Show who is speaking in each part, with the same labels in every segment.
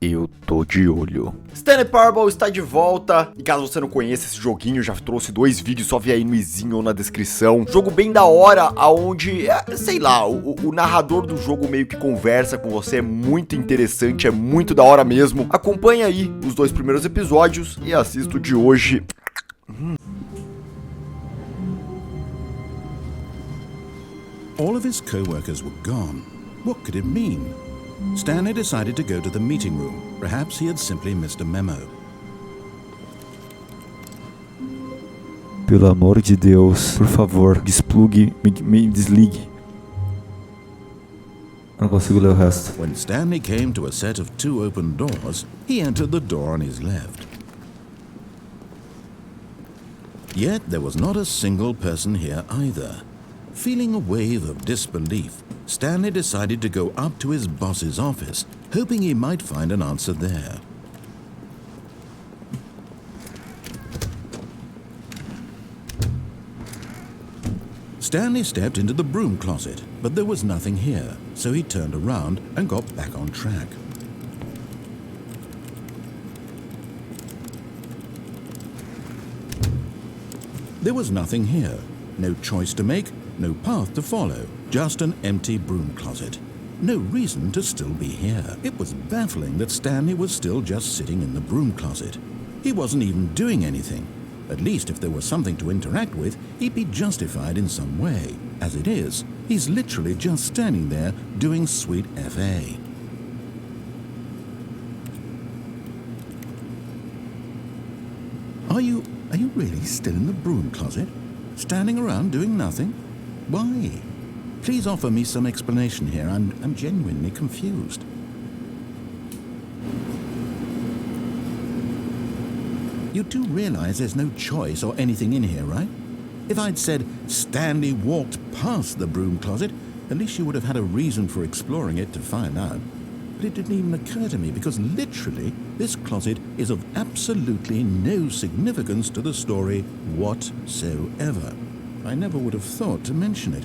Speaker 1: Eu tô de olho. Stanley Parable está de volta. E caso você não conheça esse joguinho, já trouxe 2 vídeos, só vê aí no izinho ou na descrição. Jogo bem da hora, aonde, sei lá, o narrador do jogo meio que conversa com você. É muito interessante, é muito da hora mesmo. Acompanhe aí os 2 primeiros episódios e assista o de hoje.
Speaker 2: All of his co-workers were gone. What could it mean? Stanley decided to go to the meeting room. Perhaps he had simply missed a memo.
Speaker 1: Pelo amor de Deus, por favor, desplugue, me desligue. Não consigo ler o resto.
Speaker 2: When Stanley came to a set of 2 open doors, he entered the door on his left. Yet there was not a single person here either. Feeling a wave of disbelief, Stanley decided to go up to his boss's office, hoping he might find an answer there. Stanley stepped into the broom closet, but there was nothing here, so he turned around and got back on track. There was nothing here, no choice to make, no path to follow, just an empty broom closet. No reason to still be here. It was baffling that Stanley was still just sitting in the broom closet. He wasn't even doing anything. At least if there was something to interact with, he'd be justified in some way. As it is, he's literally just standing there doing sweet FA. Are you really still in the broom closet? Standing around doing nothing? Why? Please offer me some explanation here. I'm genuinely confused. You do realize there's no choice or anything in here, right? If I'd said Stanley walked past the broom closet, at least you would have had a reason for exploring it to find out. But it didn't even occur to me because literally this closet is of absolutely no significance to the story whatsoever. I never would have thought to mention it.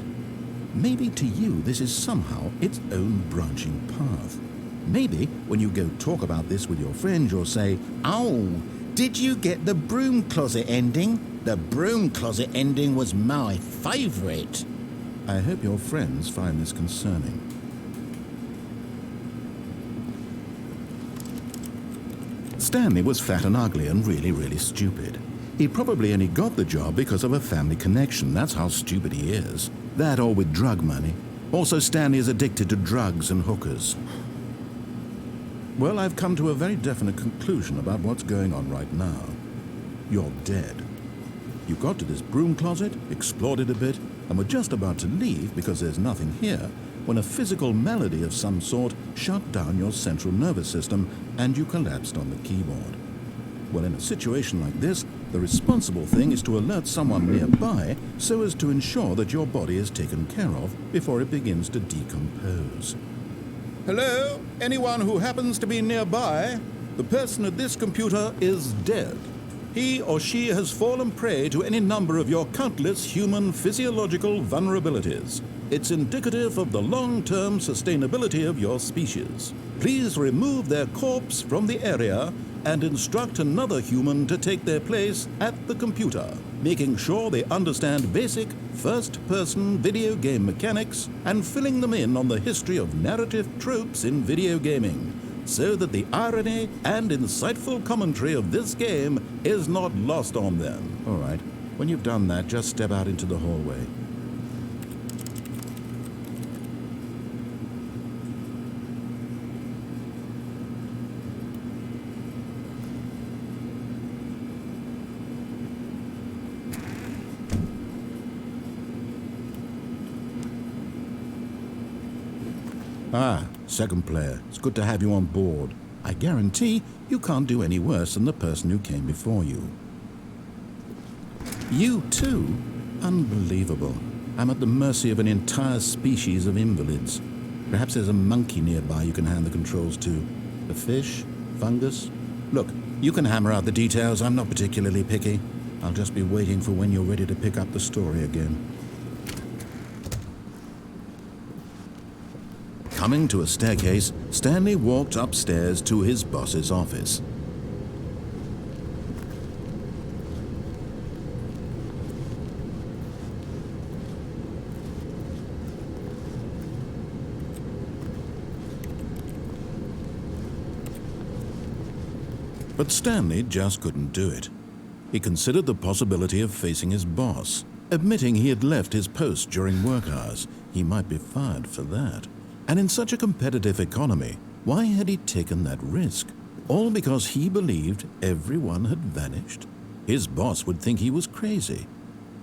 Speaker 2: Maybe to you this is somehow its own branching path. Maybe when you go talk about this with your friends you'll say, "Oh, did you get the broom closet ending? The broom closet ending was my favourite." I hope your friends find this concerning. Stanley was fat and ugly and really stupid. He probably only got the job because of a family connection. That's how stupid he is. That or with drug money. Also, Stanley is addicted to drugs and hookers. Well, I've come to a very definite conclusion about what's going on right now. You're dead. You got to this broom closet, explored it a bit, and were just about to leave because there's nothing here when a physical malady of some sort shut down your central nervous system and you collapsed on the keyboard. Well, in a situation like this, the responsible thing is to alert someone nearby so as to ensure that your body is taken care of before it begins to decompose. Hello? Anyone who happens to be nearby? The person at this computer is dead. He or she has fallen prey to any number of your countless human physiological vulnerabilities. It's indicative of the long-term sustainability of your species. Please remove their corpse from the area and instruct another human to take their place at the computer, making sure they understand basic first-person video game mechanics and filling them in on the history of narrative tropes in video gaming, so that the irony and insightful commentary of this game is not lost on them. All right, when you've done that, just step out into the hallway. Ah, second player. It's good to have you on board. I guarantee you can't do any worse than the person who came before you. You too? Unbelievable. I'm at the mercy of an entire species of invalids. Perhaps there's a monkey nearby you can hand the controls to. A fish? Fungus? Look, you can hammer out the details. I'm not particularly picky. I'll just be waiting for when you're ready to pick up the story again. Coming to a staircase, Stanley walked upstairs to his boss's office. But Stanley just couldn't do it. He considered the possibility of facing his boss, admitting he had left his post during work hours. He might be fired for that. And in such a competitive economy, why had he taken that risk? All because he believed everyone had vanished? His boss would think he was crazy.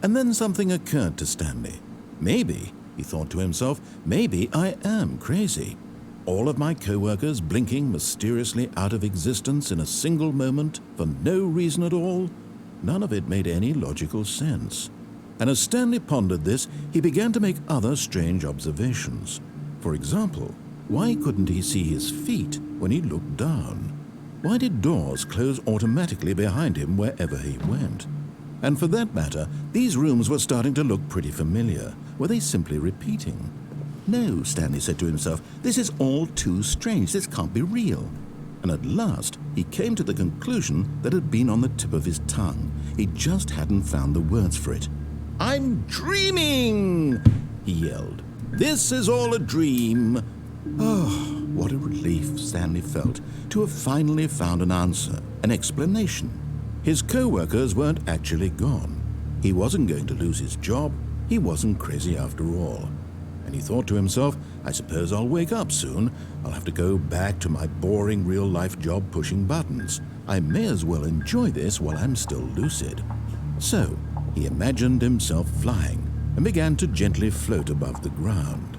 Speaker 2: And then something occurred to Stanley. Maybe, he thought to himself, maybe I am crazy. All of my co-workers blinking mysteriously out of existence in a single moment for no reason at all? None of it made any logical sense. And as Stanley pondered this, he began to make other strange observations. For example, why couldn't he see his feet when he looked down? Why did doors close automatically behind him wherever he went? And for that matter, these rooms were starting to look pretty familiar. Were they simply repeating? No, Stanley said to himself, this is all too strange. This can't be real. And at last, he came to the conclusion that had been on the tip of his tongue. He just hadn't found the words for it. "I'm dreaming!" he yelled. "This is all a dream." Oh, what a relief Stanley felt to have finally found an answer, an explanation. His co-workers weren't actually gone. He wasn't going to lose his job. He wasn't crazy after all. And he thought to himself, I suppose I'll wake up soon. I'll have to go back to my boring real-life job pushing buttons. I may as well enjoy this while I'm still lucid. So, he imagined himself flying and began to gently float above the ground.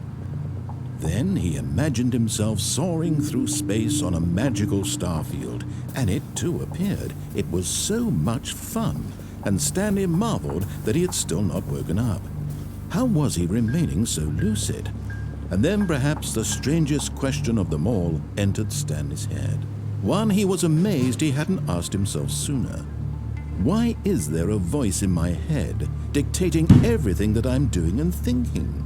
Speaker 2: Then he imagined himself soaring through space on a magical starfield, and it too appeared. It was so much fun, and Stanley marveled that he had still not woken up. How was he remaining so lucid? And then perhaps the strangest question of them all entered Stanley's head. One he was amazed he hadn't asked himself sooner. Why is there a voice in my head dictating everything that I'm doing and thinking?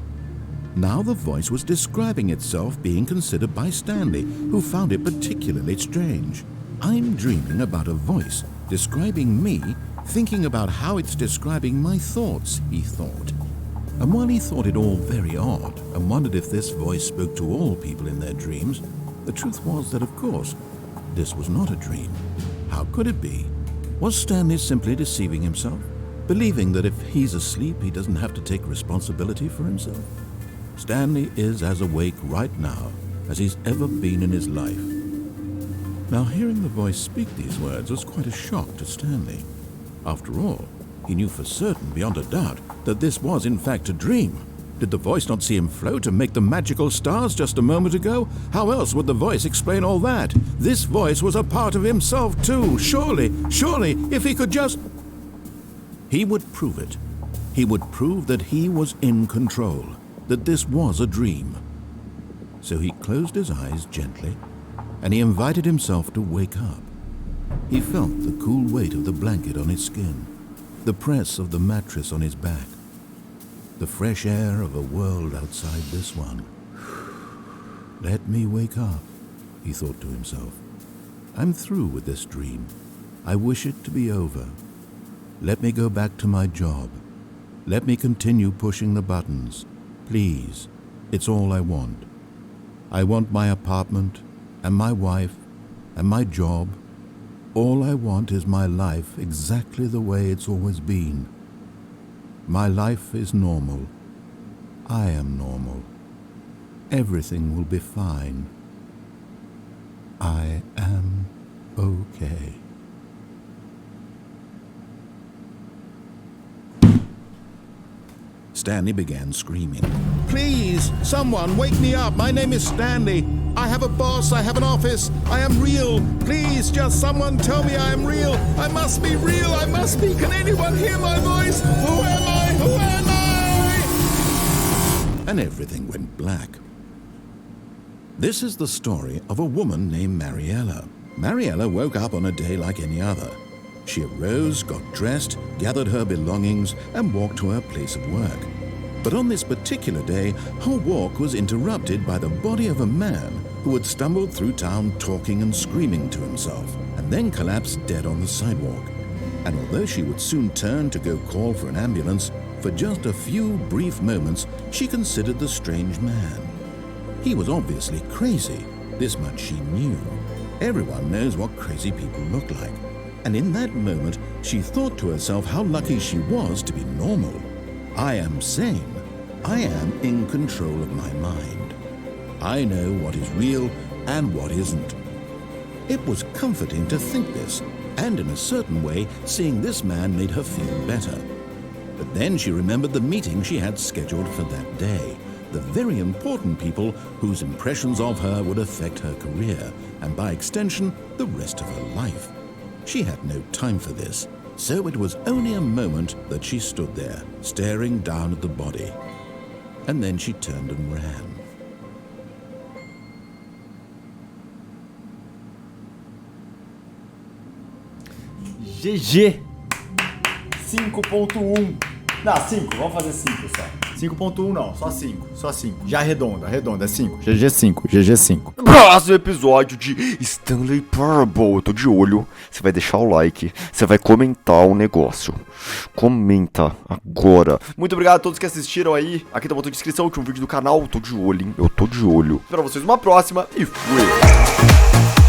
Speaker 2: Now the voice was describing itself being considered by Stanley, who found it particularly strange. I'm dreaming about a voice describing me, thinking about how it's describing my thoughts, he thought. And while he thought it all very odd and wondered if this voice spoke to all people in their dreams, the truth was that, of course, this was not a dream. How could it be? Was Stanley simply deceiving himself, believing that if he's asleep, he doesn't have to take responsibility for himself? Stanley is as awake right now as he's ever been in his life. Now, hearing the voice speak these words was quite a shock to Stanley. After all, he knew for certain, beyond a doubt, that this was in fact a dream. Did the voice not see him float and make the magical stars just a moment ago? How else would the voice explain all that? This voice was a part of himself too. Surely, if he could just... He would prove it. He would prove that he was in control, that this was a dream. So he closed his eyes gently, and he invited himself to wake up. He felt the cool weight of the blanket on his skin, the press of the mattress on his back, the fresh air of a world outside this one. Let me wake up, he thought to himself. I'm through with this dream. I wish it to be over. Let me go back to my job. Let me continue pushing the buttons. Please, it's all I want. I want my apartment and my wife and my job. All I want is my life exactly the way it's always been. My life is normal. I am normal. Everything will be fine. I am okay. Stanley began screaming. Please, someone wake me up. My name is Stanley. I have a boss. I have an office. I am real. Please, just someone tell me I am real. I must be real. I must be. Can anyone hear my voice? Who am I? Who am I? And everything went black. This is the story of a woman named Mariella. Mariella woke up on a day like any other. She arose, got dressed, gathered her belongings, and walked to her place of work. But on this particular day, her walk was interrupted by the body of a man who had stumbled through town talking and screaming to himself, and then collapsed dead on the sidewalk. And although she would soon turn to go call for an ambulance, for just a few brief moments she considered the strange man. He was obviously crazy, this much she knew. Everyone knows what crazy people look like. And in that moment, she thought to herself how lucky she was to be normal. I am sane. I am in control of my mind. I know what is real and what isn't. It was comforting to think this, and in a certain way, seeing this man made her feel better. But then she remembered the meeting she had scheduled for that day, the very important people whose impressions of her would affect her career, and by extension, the rest of her life. She had no time for this, so it was only a moment that she stood there, staring down at the body. And then she turned and ran.
Speaker 1: GG 5.1. Não, 5, vamos fazer 5 só. 5.1 não, só 5, só 5. Já arredonda, é 5. GG 5, GG 5. Próximo episódio de Stanley Parable. Eu tô de olho, você vai deixar o like, você vai comentar o negócio. Comenta agora. Muito obrigado a todos que assistiram aí. Aqui tá o botão de inscrição, último vídeo do canal. Eu tô de olho, hein? Eu tô de olho. Espero vocês numa próxima e fui.